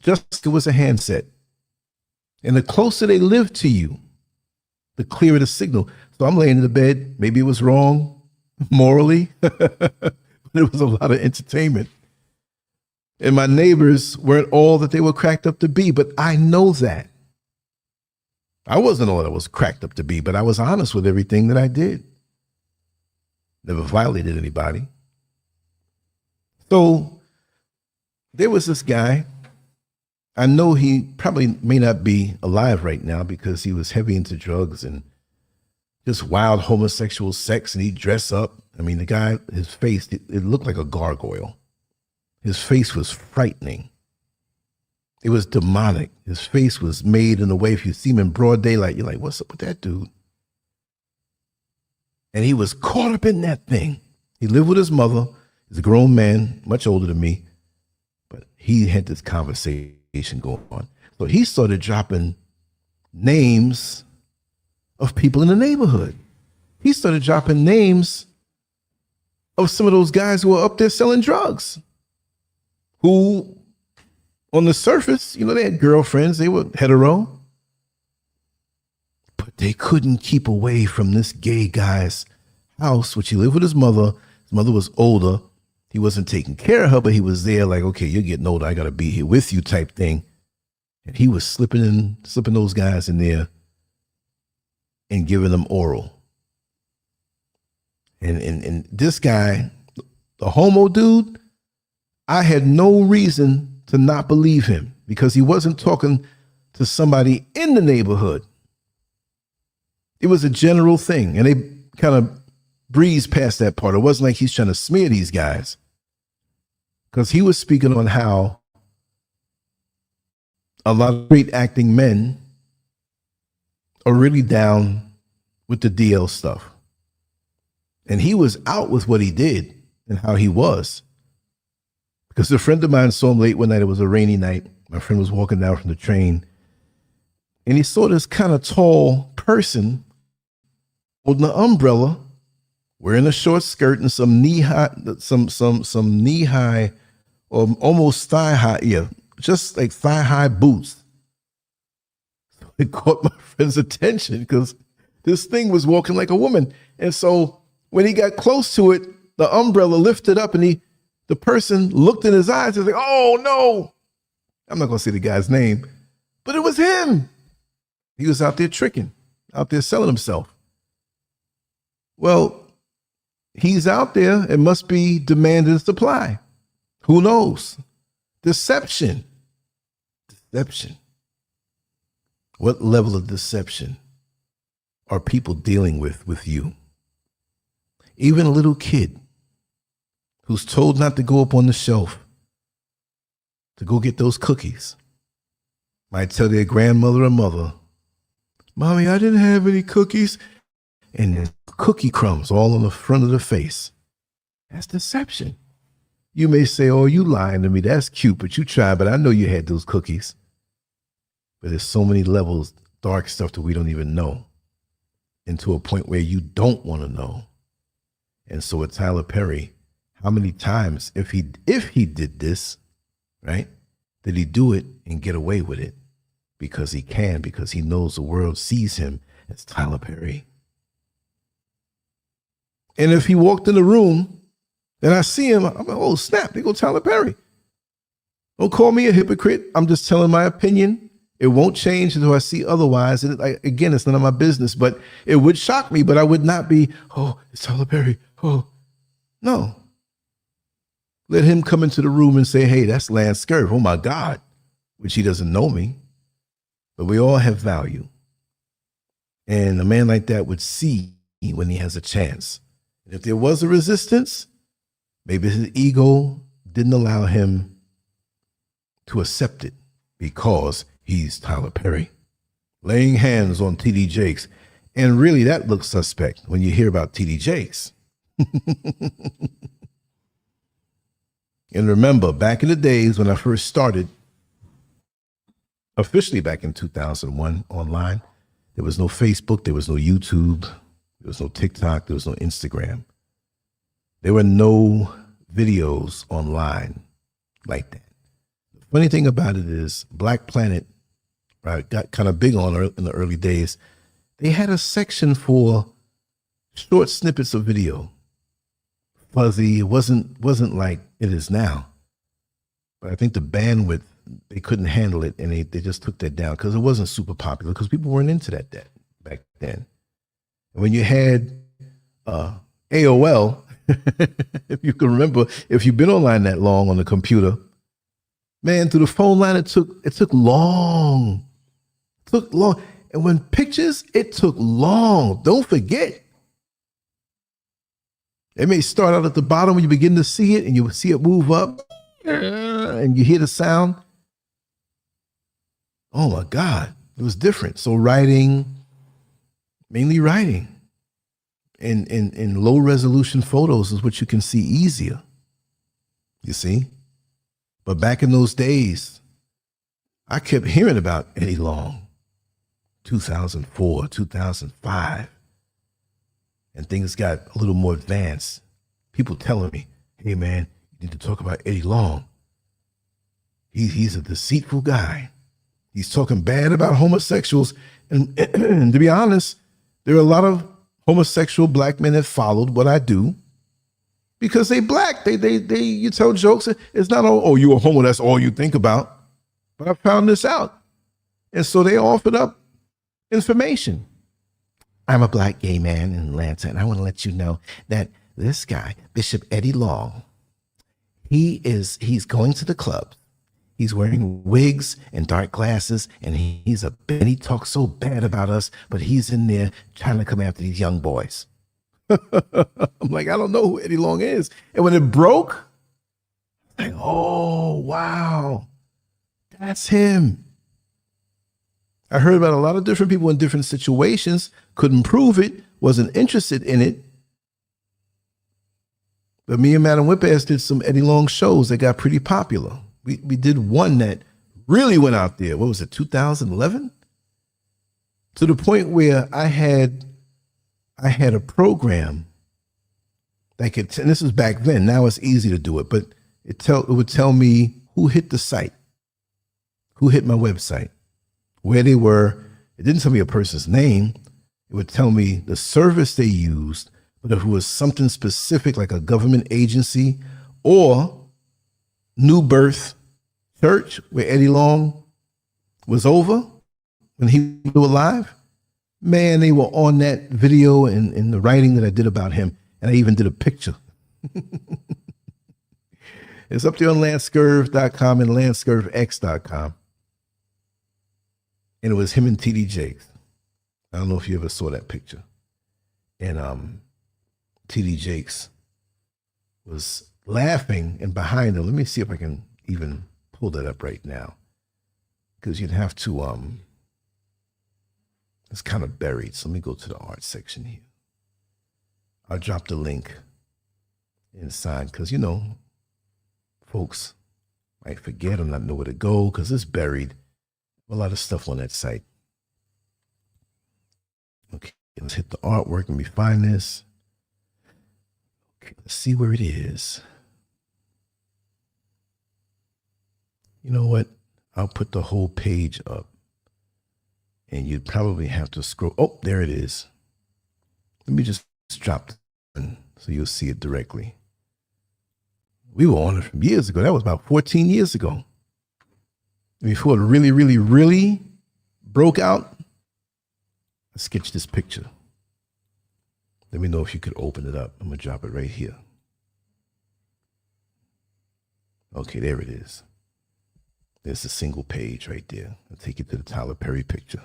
just like it was a handset. And the closer they lived to you, the clearer the signal. So I'm laying in the bed. Maybe it was wrong morally, but it was a lot of entertainment. And my neighbors weren't all that they were cracked up to be, but I know that. I wasn't all that I was cracked up to be, but I was honest with everything that I did. Never violated anybody. So there was this guy. I know he probably may not be alive right now because he was heavy into drugs and just wild homosexual sex, and he'd dress up. I mean, the guy, his face, it looked like a gargoyle. His face was frightening. It was demonic. His face was made in a way, if you see him in broad daylight, you're like, what's up with that dude? And he was caught up in that thing. He lived with his mother. He's a grown man, much older than me, but he had this conversation going on. So he started dropping names of people in the neighborhood. He started dropping names of some of those guys who were up there selling drugs, who on the surface, you know, they had girlfriends, they were hetero, but they couldn't keep away from this gay guy's house, which he lived with his mother. His mother was older. He wasn't taking care of her, but he was there like, okay, you're getting older. I got to be here with you type thing. And he was slipping those guys in there and giving them oral. And this guy, the homo dude, I had no reason to not believe him because he wasn't talking to somebody in the neighborhood. It was a general thing. And they kind of breezed past that part. It wasn't like he's trying to smear these guys, because he was speaking on how a lot of great acting men are really down with the DL stuff. And he was out with what he did and how he was. Because a friend of mine saw him late one night. It was a rainy night. My friend was walking down from the train, and he saw this kind of tall person holding an umbrella, wearing a short skirt and some knee-high, some knee-high or almost thigh-high, yeah, just like thigh-high boots. So it caught my friend's attention because this thing was walking like a woman. And so when he got close to it, the umbrella lifted up, and the person looked in his eyes and was like, oh, no. I'm not going to say the guy's name, But it was him. He was out there tricking, out there selling himself. Well, he's out there. It must be demand and supply. Who knows? Deception. Deception. What level of deception are people dealing with you? Even a little kid who's told not to go up on the shelf to go get those cookies might tell their grandmother or mother, Mommy, I didn't have any cookies. And there's cookie crumbs all on the front of the face. That's deception. You may say, oh, you lying to me. That's cute, but you tried, but I know you had those cookies. But there's so many levels, dark stuff that we don't even know, and to a point where you don't want to know. And so with Tyler Perry, how many times, if he did this, right, did he do it and get away with it? Because he can, because he knows the world sees him as Tyler Perry. And if he walked in the room and I see him, I'm like, oh, snap, they go Tyler Perry. Don't call me a hypocrite. I'm just telling my opinion. It won't change until I see otherwise. And again, it's none of my business, but it would shock me, but I would not be, oh, it's Tyler Perry. Oh, no. Let him come into the room and say, hey, that's LANCESCURV. Oh, my God, which he doesn't know me. But we all have value. And a man like that would see when he has a chance. And if there was a resistance, maybe his ego didn't allow him to accept it because he's Tyler Perry. Laying hands on TD Jakes. And really, that looks suspect when you hear about TD Jakes. And remember, back in the days when I first started, officially back in 2001 online, there was no Facebook, there was no YouTube, there was no TikTok, there was no Instagram. There were no videos online like that. The funny thing about it is Black Planet, right, got kind of big on in the early days. They had a section for short snippets of video. Fuzzy, it wasn't like it is now. But I think the bandwidth, they couldn't handle it, and they just took that down because it wasn't super popular because people weren't into that back then. And when you had AOL, if you can remember, if you've been online that long on the computer, man, through the phone line, it took long. It took long. And when pictures, it took long. Don't forget. It may start out at the bottom when you begin to see it, and you see it move up, and you hear the sound. Oh my God, it was different. So writing, mainly writing, in low resolution photos is what you can see easier. You see? But back in those days, I kept hearing about Eddie Long, 2004, 2005. And things got a little more advanced. People telling me, hey man, you need to talk about Eddie Long. He's a deceitful guy. He's talking bad about homosexuals. And to be honest, there are a lot of homosexual black men that followed what I do because they black. You tell jokes. It's not all, oh, you a homo, that's all you think about. But I found this out. And so they offered up information. I'm a black gay man in Atlanta, and I want to let you know that this guy, Bishop Eddie Long, he's going to the club. He's wearing wigs and dark glasses, and he talks so bad about us, but he's in there trying to come after these young boys. I'm like, I don't know who Eddie Long is. And when it broke, I'm like, oh, wow, that's him. I heard about a lot of different people in different situations, couldn't prove it, wasn't interested in it. But me and Madam Whip-Ass did some Eddie Long shows that got pretty popular. We did one that really went out there. What was it, 2011? To the point where I had a program that could, and this was back then, now it's easy to do it, but it would tell me who hit the site, who hit my website, where they were. It didn't tell me a person's name. It would tell me the service they used, but if it was something specific like a government agency or New Birth Church where Eddie Long was over, when he was alive, man, they were on that video and in the writing that I did about him. And I even did a picture. It's up there on LANCESCURV.com and LANCESCURVX.com. And it was him and TD Jakes. I don't know if you ever saw that picture. And TD Jakes was laughing, and behind him, let me see if I can even pull that up right now. Because you'd have to, it's kind of buried. So let me go to the art section here. I'll drop the link inside because, you know, folks might forget or not know where to go because it's buried. A lot of stuff on that site. Okay, let's hit the artwork. Let me find this. Okay, let's see where it is. You know what? I'll put the whole page up. And you'd probably have to scroll. Oh, there it is. Let me just drop it so you'll see it directly. We were on it from years ago. That was about 14 years ago. Before it really, really, really broke out, I sketched this picture. Let me know if you could open it up. I'm going to drop it right here. Okay, there it is. There's a single page right there. I'll take you to the Tyler Perry picture.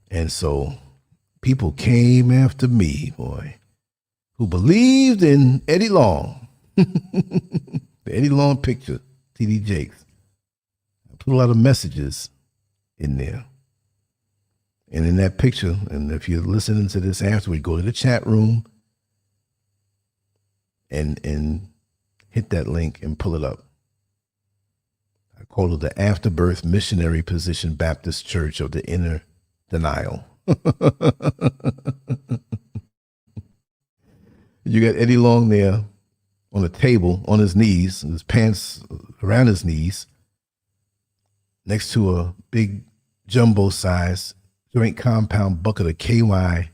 And so people came after me, boy, who believed in Eddie Long. The Eddie Long picture, TD Jakes. I put a lot of messages in there. And in that picture, and if you're listening to this afterward, go to the chat room and hit that link and pull it up. I call it the Afterbirth Missionary Position Baptist Church of the Inner Denial. You got Eddie Long there on the table, on his knees, his pants around his knees, next to a big jumbo size joint compound bucket of KY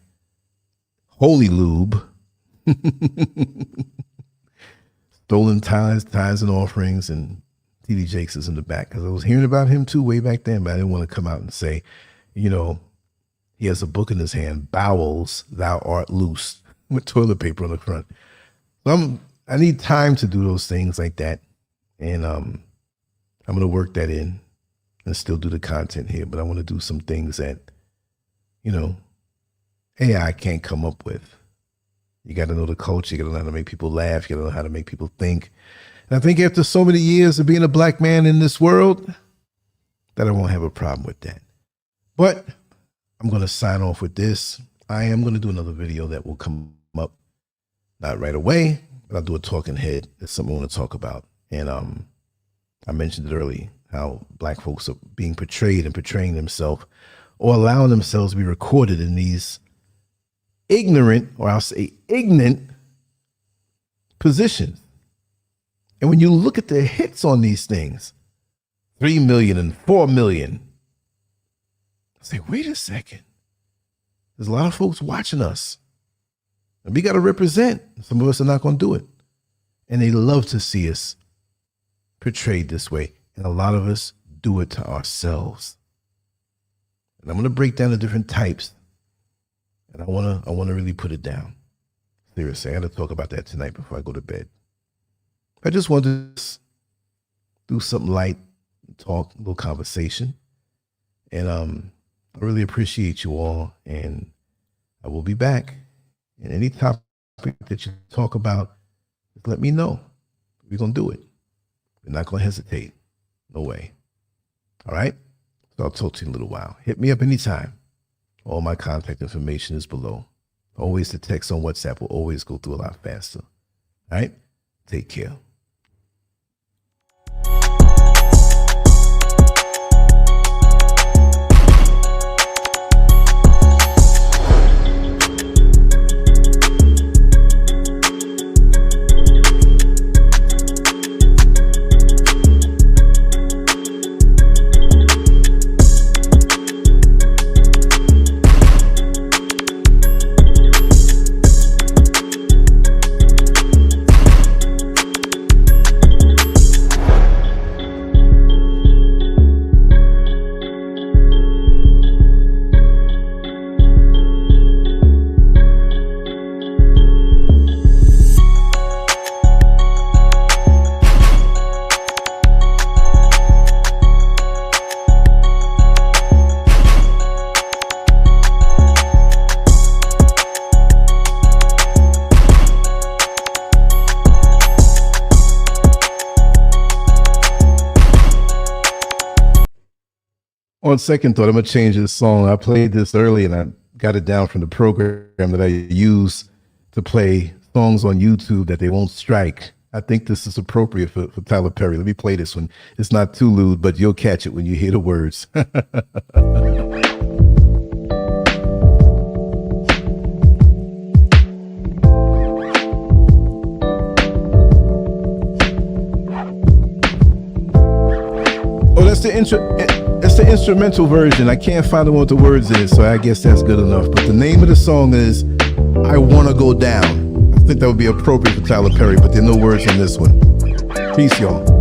Holy Lube, stolen tithes and offerings, and TD Jakes is in the back. Because I was hearing about him too way back then, but I didn't want to come out and say, you know, he has a book in his hand, Bowels, Thou Art Loose, with toilet paper on the front. So I need time to do those things like that. And I'm going to work that in and still do the content here. But I want to do some things that, you know, AI can't come up with. You got to know the culture. You got to know how to make people laugh. You got to know how to make people think. And I think after so many years of being a black man in this world, that I won't have a problem with that. But I'm going to sign off with this. I am going to do another video that will come up, not right away, but I'll do a talking head. It's something I want to talk about. And I mentioned it earlier, how black folks are being portrayed and portraying themselves or allowing themselves to be recorded in these ignorant, or I'll say ignorant, positions. And when you look at the hits on these things, 3 million and 4 million, I say, wait a second. There's a lot of folks watching us. And we got to represent. Some of us are not going to do it. And they love to see us portrayed this way. And a lot of us do it to ourselves. And I'm going to break down the different types. And I want to really put it down. Seriously, I got to talk about that tonight before I go to bed. I just wanted to do something light, talk, a little conversation. And I really appreciate you all. And I will be back. And any topic that you talk about, just let me know. We're going to do it. We're not going to hesitate. No way. All right? So I'll talk to you in a little while. Hit me up anytime. All my contact information is below. Always the text on WhatsApp will always go through a lot faster. All right? Take care. on second thought, I'm gonna change this song. I played this early, and I got it down from the program that I use to play songs on YouTube that they won't strike. I think this is appropriate for Tyler Perry. Let me play this one. It's not too lewd, but you'll catch it when you hear the words. Oh, that's the instrumental version. I can't find the one with the words in it, so I guess that's good enough. But the name of the song is I Wanna Go Down. I think that would be appropriate for Tyler Perry, but there are no words on this one. Peace, y'all.